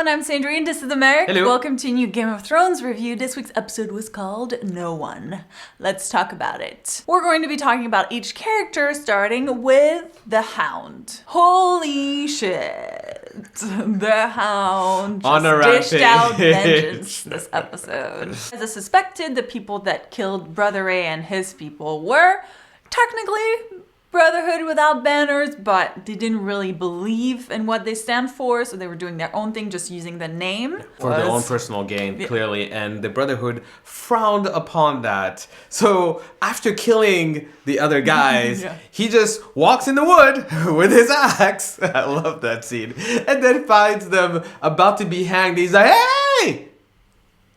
everyone, I'm Sandrine, this is Americ. Hello. Welcome to a new Game of Thrones review. This week's episode was called No One. Let's talk about it. We're going to be talking about each character, starting with the Hound. Holy shit. The Hound just dished out vengeance this episode. As I suspected, the people that killed Brother Ray and his people were technically Brotherhood Without Banners, but they didn't really believe in what they stand for, so they were doing their own thing, just using the name. For their own personal gain, clearly, and the Brotherhood frowned upon that. So, after killing the other guys, he just walks in the wood with his axe. I love that scene. And then finds them about to be hanged. He's like, hey!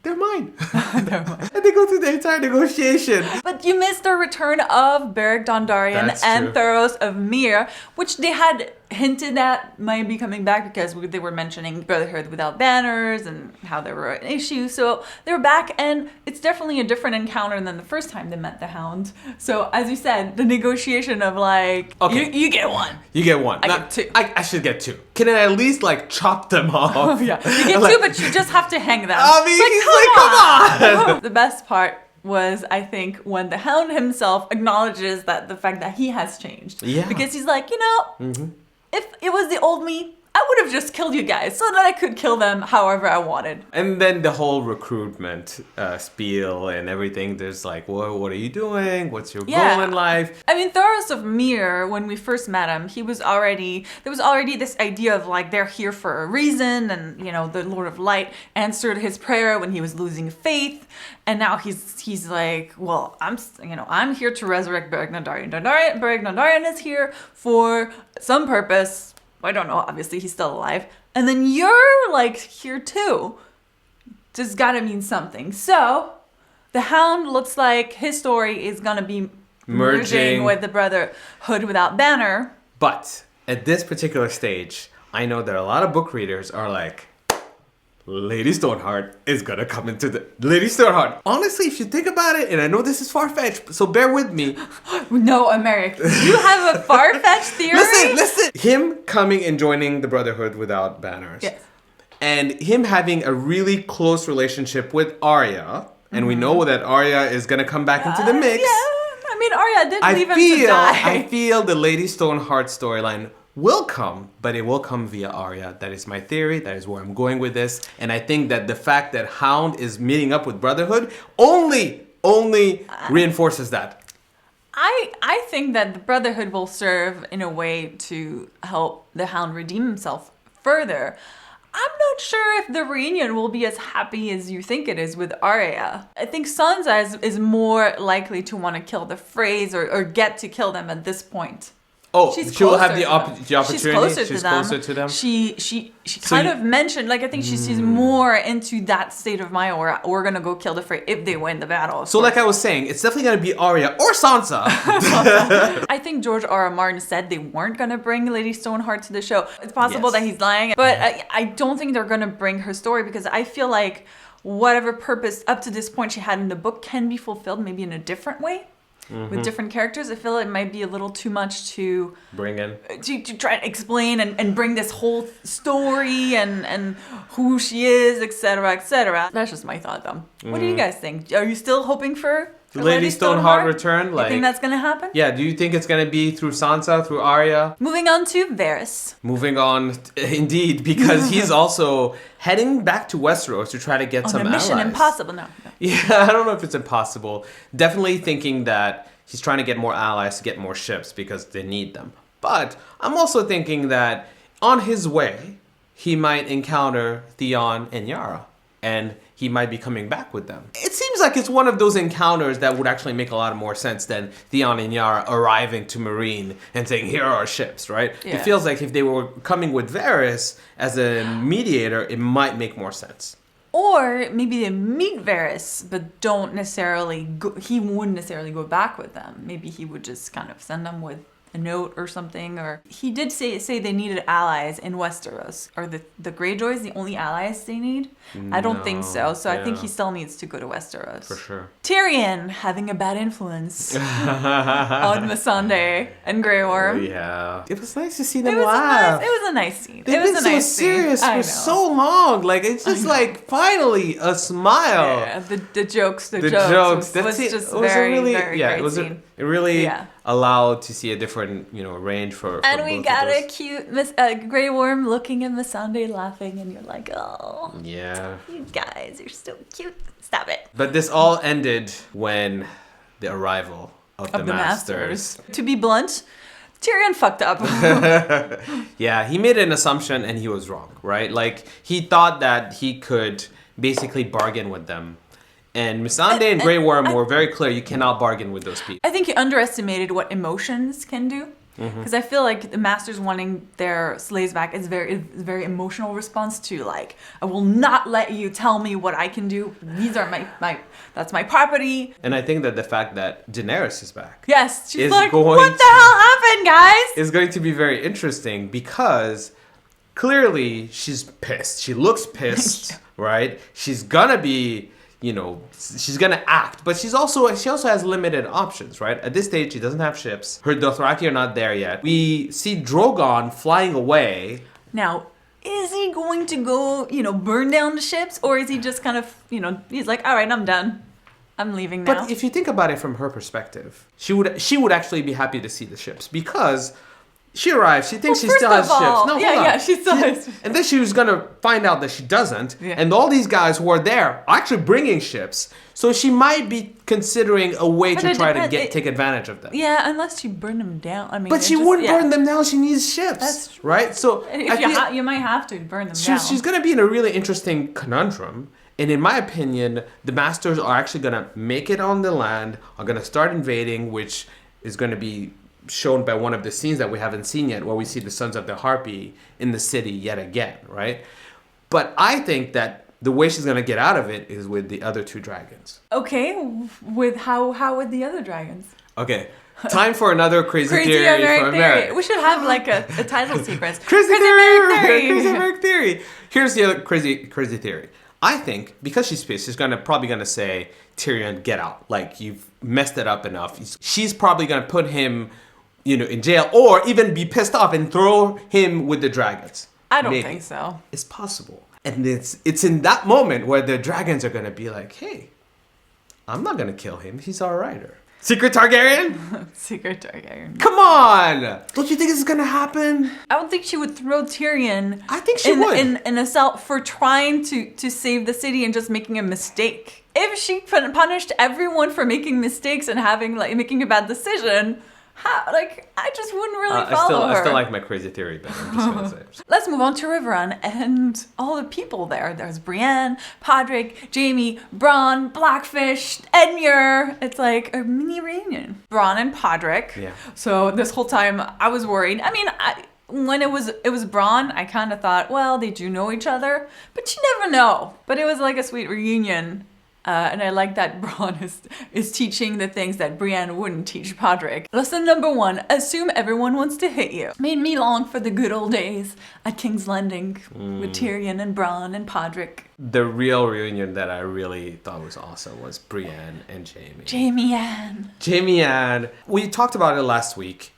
They're mine. They're mine. And they go through the entire negotiation. But you missed the return of Beric Dondarrion and Thoros of Myr, which they had hinted at might be coming back because they were mentioning Brotherhood Without Banners and how there were an issue. So they were back, and it's definitely a different encounter than the first time they met the Hound. So as you said, the negotiation of like, okay, you get one. You get one. I get two. I should get two. Can I at least like chop them off? Oh, yeah. You get two, but you just have to hang them. I mean, come on. The best part was, I think, when the Hound himself acknowledges that the fact that he has changed. Yeah. Because he's like, if it was the old me, I would have just killed you guys so that I could kill them however I wanted. And then the whole recruitment spiel and everything. There's like, well, what are you doing? What's your goal in life? I mean, Thoros of Myr, when we first met him, there was already this idea of like, they're here for a reason. And, the Lord of Light answered his prayer when he was losing faith. And now he's like, well, I'm here to resurrect Beric Dondarrion. Beric Dondarrion is here for some purpose. I don't know, obviously he's still alive. And then you're like here too. Just gotta mean something. So the Hound looks like his story is gonna be merging with the Brotherhood Without Banner. But at this particular stage, I know that a lot of book readers are like, Lady Stoneheart is gonna come into the... Lady Stoneheart. Honestly, if you think about it, and I know this is far-fetched, so bear with me. No, Americ. You have a far-fetched theory? Listen. Him coming and joining the Brotherhood Without Banners. Yes. And him having a really close relationship with Arya. And we know that Arya is gonna come back into the mix. Yeah. I mean, Arya did leave him to die. I feel the Lady Stoneheart storyline will come, but it will come via Arya. That is my theory. That is where I'm going with this. And I think that the fact that Hound is meeting up with Brotherhood only reinforces that. I think that the Brotherhood will serve in a way to help the Hound redeem himself further. I'm not sure if the reunion will be as happy as you think it is with Arya. I think Sansa is more likely to want to kill the Freys or get to kill them at this point. Oh, she will have the opportunity. She's closer to them. She kind of mentioned, like, I think she's more into that state of mind where we're going to go kill the Frey if they win the battle. So like I was saying, it's definitely going to be Arya or Sansa. I think George R. R. Martin said they weren't going to bring Lady Stoneheart to the show. It's possible that he's lying, but I don't think they're going to bring her story because I feel like whatever purpose up to this point she had in the book can be fulfilled maybe in a different way. With different characters. I feel it might be a little too much to bring in to try to explain and bring this whole story and who she is, etc., etc. That's just my thought, though. What do you guys think? Are you still hoping for Lady Stoneheart return? You think that's gonna happen? Yeah. Do you think it's gonna be through Sansa, through Arya? Moving on to Varys. Moving on, indeed, because he's also heading back to Westeros to try to get some allies. Mission impossible. No. Yeah, I don't know if it's impossible. Definitely thinking that he's trying to get more allies to get more ships because they need them. But I'm also thinking that on his way, he might encounter Theon and Yara. And he might be coming back with them. It seems like it's one of those encounters that would actually make a lot more sense than Theon and Yara arriving to Meereen and saying, here are our ships, right? Yeah. It feels like if they were coming with Varys as a mediator, it might make more sense. Or maybe they meet Varys, but don't necessarily he wouldn't necessarily go back with them. Maybe he would just kind of send them with a note or something, or he did say they needed allies in Westeros. Are the Greyjoys the only allies they need? I don't think so. So I think he still needs to go to Westeros. For sure. Tyrion having a bad influence on Missandei and Grey Worm. Yeah. It was nice to see them It laugh. was a nice scene. They've been so serious for so long. Like, it's just like, finally, a smile. Yeah, the jokes. Was just very great scene. It really allowed to see a different, range for and both we of got those. a cute Grey Worm looking at Missandei laughing, and you're like, oh, yeah, you guys are so cute. Stop it. But this all ended when the arrival of the Masters. To be blunt, Tyrion fucked up. Yeah, he made an assumption and he was wrong, right? Like, he thought that he could basically bargain with them. And Missandei and Grey Worm were very clear, you cannot bargain with those people. I think he underestimated what emotions can do. Because I feel like the Masters wanting their slaves back is very emotional response to, like, I will not let you tell me what I can do. These are that's my property. And I think that the fact that Daenerys is back. Yes, she's like, what the hell happened, guys? Is going to be very interesting because clearly she's pissed. She looks pissed, right? She's gonna be, she's gonna act, but she also has limited options, right? At this stage, she doesn't have ships. Her Dothraki are not there yet. We see Drogon flying away. Now, is he going to go, burn down the ships, or is he just kind of, he's like, all right, I'm done. I'm leaving now. But if you think about it from her perspective, she would actually be happy to see the ships because she arrives. She thinks she still has ships. No, she still has ships. And then she was gonna find out that she doesn't. Yeah. And all these guys who are there are actually bringing ships. So she might be considering a way to try to take advantage of them. Yeah, unless you burn them down. I mean, but she wouldn't burn them down. She needs ships. That's true. Right. So you might have to burn them down. She's gonna be in a really interesting conundrum. And in my opinion, the Masters are actually gonna make it on the land. Are gonna start invading, which is gonna be shown by one of the scenes that we haven't seen yet, where we see the Sons of the Harpy in the city yet again, right? But I think that the way she's gonna get out of it is with the other two dragons. Okay, with how with the other dragons? Okay, time for another crazy theory from Americ. We should have like a title sequence. Crazy Americ theory. Here's the other crazy theory. I think because she's pissed, she's probably gonna say, Tyrion, get out. Like, you've messed it up enough. She's probably gonna put him, in jail, or even be pissed off and throw him with the dragons. I don't think so. It's possible. And it's in that moment where the dragons are gonna be like, hey, I'm not gonna kill him. He's our rider. Secret Targaryen? Secret Targaryen. Come on! Don't you think this is gonna happen? I don't think she would throw Tyrion. I think she would. In a cell for trying to save the city and just making a mistake. If she punished everyone for making mistakes and making a bad decision, I just wouldn't really follow her. I still like my crazy theory better. I'm just gonna say. Let's move on to Riverrun and all the people there. There's Brienne, Podrick, Jaime, Bronn, Blackfish, Edmure. It's like a mini reunion. Bronn and Podrick. Yeah. So this whole time I was worried. I mean, when it was Bronn, I kind of thought, well, they do know each other, but you never know. But it was like a sweet reunion. And I like that Bronn is teaching the things that Brienne wouldn't teach Podrick. Lesson number 1, assume everyone wants to hit you. Made me long for the good old days at King's Landing with Tyrion and Bronn and Podrick. The real reunion that I really thought was awesome was Brienne and Jaime. Jaime Anne. We talked about it last week.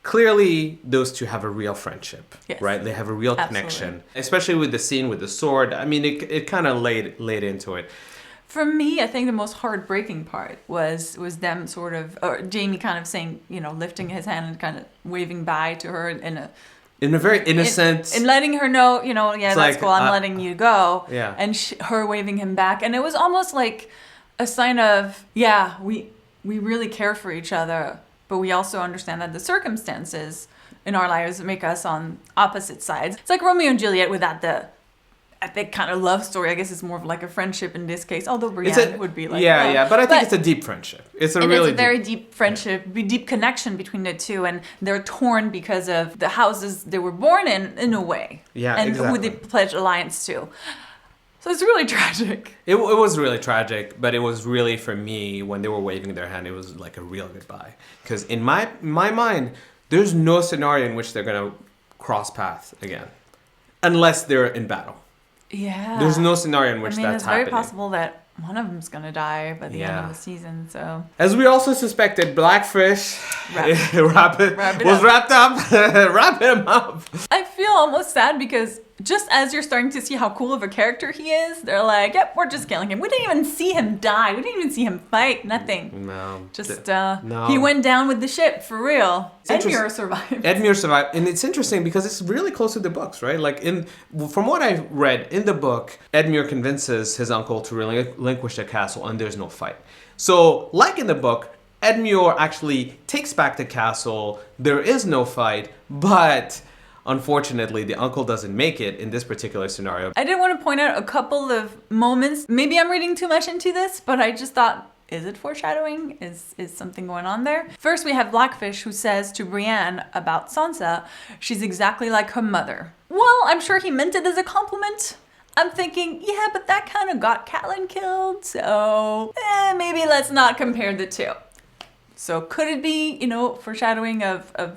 Clearly, those two have a real friendship, right? They have a real connection, especially with the scene with the sword. I mean, it kind of laid into it. For me, I think the most heartbreaking part was them sort of, or Jaime kind of saying, lifting his hand and kind of waving bye to her in a very innocent, in letting her know, that's like, cool, I'm letting you go. Yeah. And her waving him back, and it was almost like a sign of, we really care for each other, but we also understand that the circumstances in our lives make us on opposite sides. It's like Romeo and Juliet without the epic kind of love story. I guess it's more of like a friendship in this case, although Brienne would be like but I think it's a deep friendship. It's a very deep friendship, deep connection between the two, and they're torn because of the houses they were born in a way, and who they pledge alliance to. So it's really tragic. It was really tragic, but it was really, for me, when they were waving their hand, it was like a real goodbye. Because in my mind, there's no scenario in which they're going to cross paths again. Unless they're in battle. Yeah. There's no scenario in which that's it's happening. very possible that one of them's gonna die by the end of the season. So, as we also suspected, Blackfish wrapped up. Wrap him up. I feel almost sad because just as you're starting to see how cool of a character he is, they're like, "Yep, we're just killing him." We didn't even see him die. We didn't even see him fight. Nothing. No. Just he went down with the ship for real. Edmure survived. Edmure survived, and it's interesting because it's really close to the books, right? Like from what I read in the book, Edmure convinces his uncle to relinquish the castle, and there's no fight. So, like in the book, Edmure actually takes back the castle. There is no fight, but unfortunately, the uncle doesn't make it in this particular scenario. I did want to point out a couple of moments. Maybe I'm reading too much into this, but I just thought, is it foreshadowing? Is something going on there? First, we have Blackfish, who says to Brienne about Sansa, she's exactly like her mother. Well, I'm sure he meant it as a compliment. I'm thinking, yeah, but that kind of got Catelyn killed, so maybe let's not compare the two. So could it be, foreshadowing of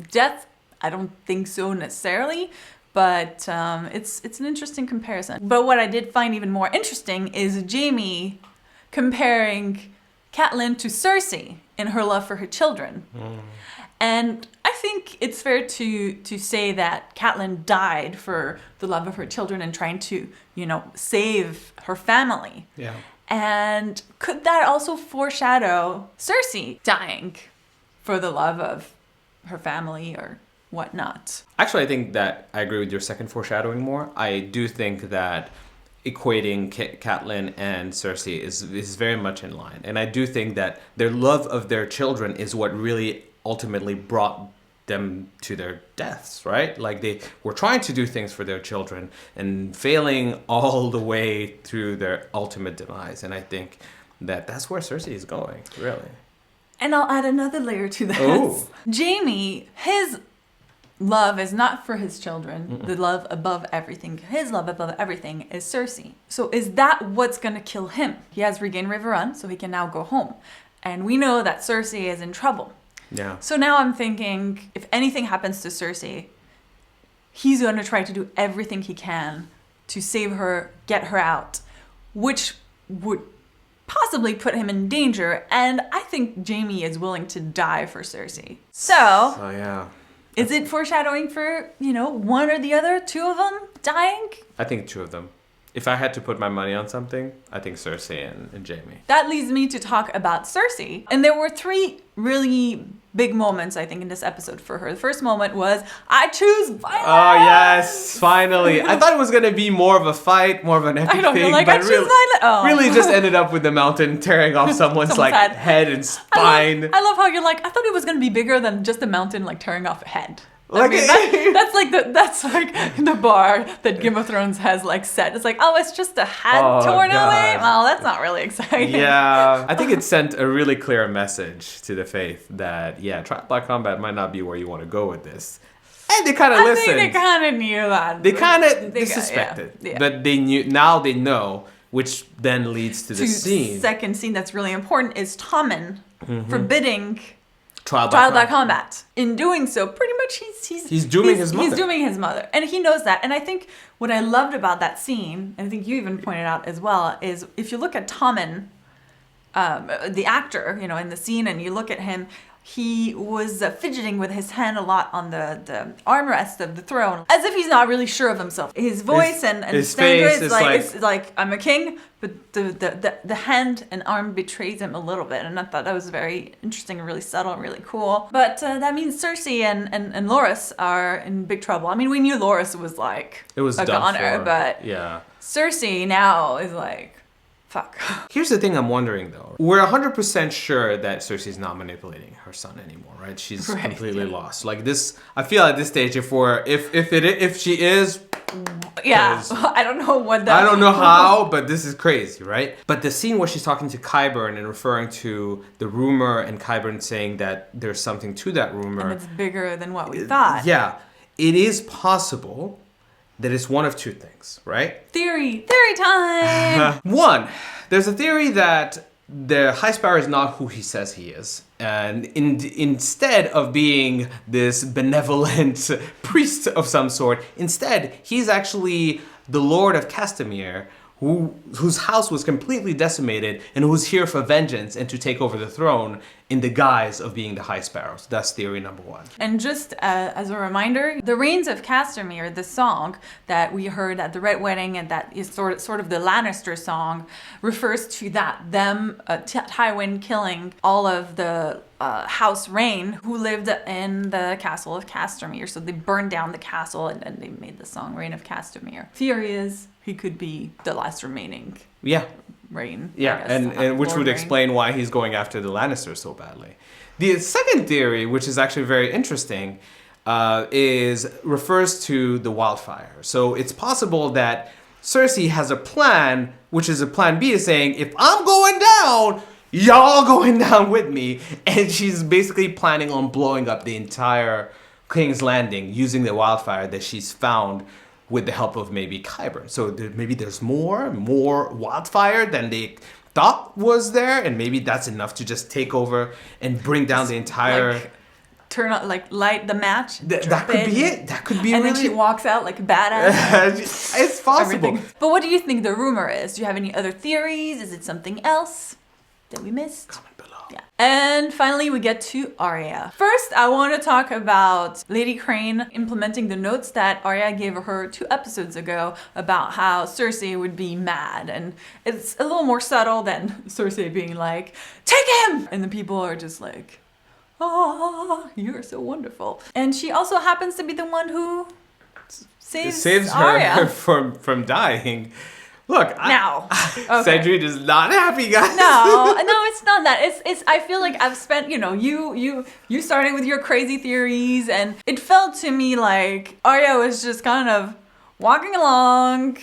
death? I don't think so necessarily, but it's an interesting comparison. But what I did find even more interesting is Jaime comparing Catelyn to Cersei in her love for her children. And I think it's fair to say that Catelyn died for the love of her children and trying to, save her family. Yeah. And could that also foreshadow Cersei dying for the love of her family or whatnot? Actually, I think that I agree with your second foreshadowing more. I do think that equating Catelyn and Cersei is very much in line. And I do think that their love of their children is what really ultimately brought them to their deaths, right? Like they were trying to do things for their children and failing all the way through their ultimate demise. And I think that that's where Cersei is going, really. And I'll add another layer to this. Oh. Jaime, his love is not for his children. The love above everything. His love above everything is Cersei. So is that what's going to kill him? He has regained Riverrun, so he can now go home. And we know that Cersei is in trouble. Yeah. So now I'm thinking, if anything happens to Cersei, he's going to try to do everything he can to save her, get her out, which would possibly put him in danger. And I think Jaime is willing to die for Cersei. So, yeah. Is it foreshadowing for, one or the other, two of them dying? I think two of them. If I had to put my money on something, I think Cersei and Jaime. That leads me to talk about Cersei. And there were three really big moments, I think, in this episode for her. The first moment was, I choose violence! Oh, yes, finally. I thought it was going to be more of a fight, more of an epic thing. I choose violence. Oh. Really just ended up with the mountain tearing off someone's head and spine. I love how you're like, I thought it was going to be bigger than just a mountain tearing off a head. Like, that's like the bar that Game of Thrones has set. It's like, oh, it's just a head torn away. Well, that's not really exciting. Yeah, I think it sent a really clear message to the faith that trial by combat might not be where you want to go with this. And they kind of listened. I think they kind of knew that. They suspected, but they knew. Now they know, which then leads to the scene. Second scene that's really important is Tommen forbidding trial by combat. In doing so, pretty much he's dooming his mother. He's dooming his mother. And he knows that. And I think what I loved about that scene, and I think you even pointed out as well, is if you look at Tommen, the actor, in the scene, and you look at him, he was fidgeting with his hand a lot on the armrest of the throne, as if he's not really sure of himself. His voice and his face is like, I'm a king, but the hand and arm betrays him a little bit. And I thought that was very interesting and really subtle and really cool. But that means Cersei and Loras are in big trouble. I mean, we knew Loras was a goner, but Cersei now is like, fuck. Here's the thing I'm wondering, though. We're 100% sure that Cersei's not manipulating her son anymore, right? She's completely lost. Like this, I feel at this stage, if she is, I don't know I don't know how, but this is crazy, right? But the scene where she's talking to Qyburn and referring to the rumor, and Qyburn saying that there's something to that rumor, and it's bigger than what we thought. Yeah, it is possible that it's one of two things, right? Theory time! One, there's a theory that the High Sparrow is not who he says he is. And instead of being this benevolent priest of some sort, instead he's actually the Lord of Castamere, whose house was completely decimated and who's here for vengeance and to take over the throne in the guise of being the High Sparrow. So that's theory number one. And just as a reminder, the Reigns of Castamere, the song that we heard at the Red Wedding, and that is sort of the Lannister song, refers to them, Tywin killing all of the House Rain who lived in the castle of Castamere. So they burned down the castle and then they made the song Reign of Castamere. Theory is he could be the last remaining Rain. Yeah, and which would explain why he's going after the Lannisters so badly. The second theory, which is actually very interesting, refers to the wildfire. So it's possible that Cersei has a plan, which is a plan B, is saying, if I'm going down, y'all going down with me. And she's basically planning on blowing up the entire King's Landing using the wildfire that she's found with the help of maybe Qyburn. So maybe there's more wildfire than they thought was there, and maybe that's enough to just take over and bring down the entire... Turn on, light the match. That could be it. That could be and really... then she walks out like a badass. It's possible. Everything. But what do you think the rumor is? Do you have any other theories? Is it something else that we missed? Comment below. Yeah. And finally, we get to Arya. First, I want to talk about Lady Crane implementing the notes that Arya gave her 2 episodes ago about how Cersei would be mad. And it's a little more subtle than Cersei being like, take him! And the people are just like, oh, you're so wonderful. And she also happens to be the one who saves Arya her from dying. Look, now, Sandrine is not happy, guys. No, it's not that. It's. I feel like I've spent, you started with your crazy theories, and it felt to me like Arya was just kind of walking along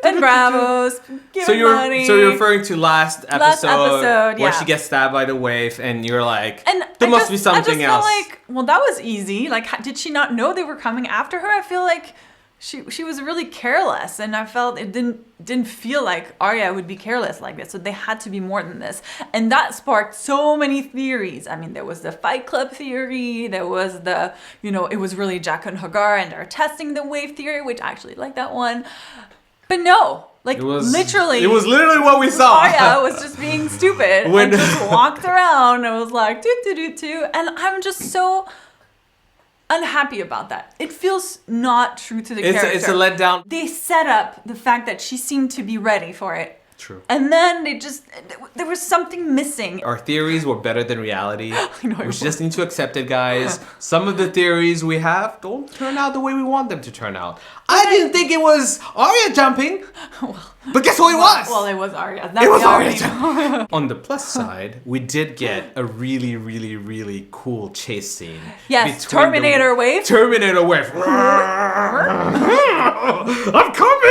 and bravos, giving money. So you're referring to last episode where yeah. she gets stabbed by the Waif, and you're like, and there must be something else. I just felt like, well, that was easy. Like, did she not know they were coming after her? I feel like she was really careless, and I felt it didn't feel like Arya would be careless like this. So they had to be more than this, and that sparked so many theories. I mean, there was the Fight Club theory. There was the it was really Jack and Hagar and they're testing the Waif theory, which I actually like that one. But no, it was literally what we saw. Arya was just being stupid and just walked around and was like do, and I'm just so unhappy about that. It feels not true to the character. It's a letdown. They set up the fact that she seemed to be ready for it. True. And then there was something missing. Our theories were better than reality. We just need to accept it, guys. Some of the theories we have don't turn out the way we want them to turn out. I didn't think it was Arya jumping. But guess who it was? Well, it was Arya. It was Arya. On the plus side, we did get a really, really, really cool chase scene. Yes, Terminator Waif. Terminator Waif. I'm coming!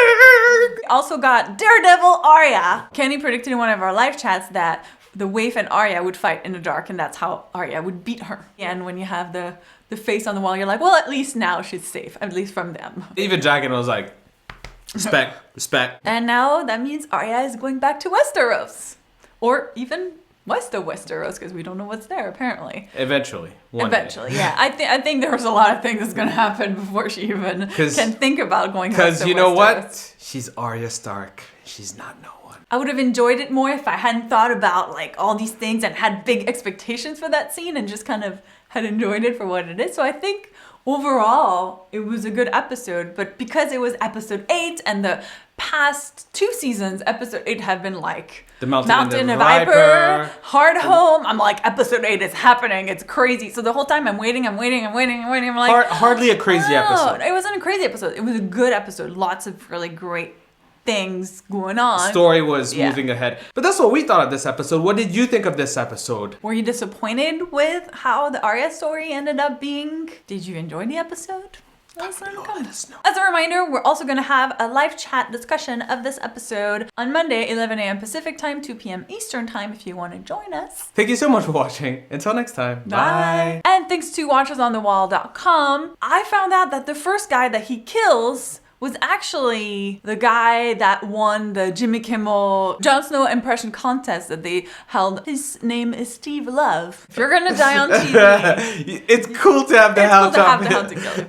Also got Daredevil Arya. Kenny predicted in one of our live chats that the Waif and Arya would fight in the dark, and that's how Arya would beat her. And when you have the face on the wall, you're like, well, at least now she's safe, at least from them. Even Dragon was like, respect. And now that means Arya is going back to Westeros. Or even west of Westeros, because we don't know what's there, apparently. Eventually. Eventually, yeah. I think there was a lot of things that's going to happen before she even can think about going west of Westeros. Because you know what? She's Arya Stark. She's not no one. I would have enjoyed it more if I hadn't thought about all these things and had big expectations for that scene and just kind of had enjoyed it for what it is. So I think overall, it was a good episode, but because it was episode 8 and the past 2 seasons, episode 8 have been like the Mountain of Viper, Hard Home. I'm like, episode 8 is happening. It's crazy. So the whole time I'm waiting. I'm like, hardly a crazy episode. It wasn't a crazy episode. It was a good episode. Lots of really great things going on. Story was moving ahead. But that's what we thought of this episode. What did you think of this episode? Were you disappointed with how the Arya story ended up being? Did you enjoy the episode? Let us know. As a reminder, we're also going to have a live chat discussion of this episode on Monday, 11 a.m. Pacific time, 2 p.m. Eastern time if you want to join us. Thank you so much for watching. Until next time. Bye. And thanks to WatchersOnTheWall.com, I found out that the first guy that he kills was actually the guy that won the Jimmy Kimmel Jon Snow impression contest that they held. His name is Steve Love. If you're gonna die on TV, it's cool to have the Hound together.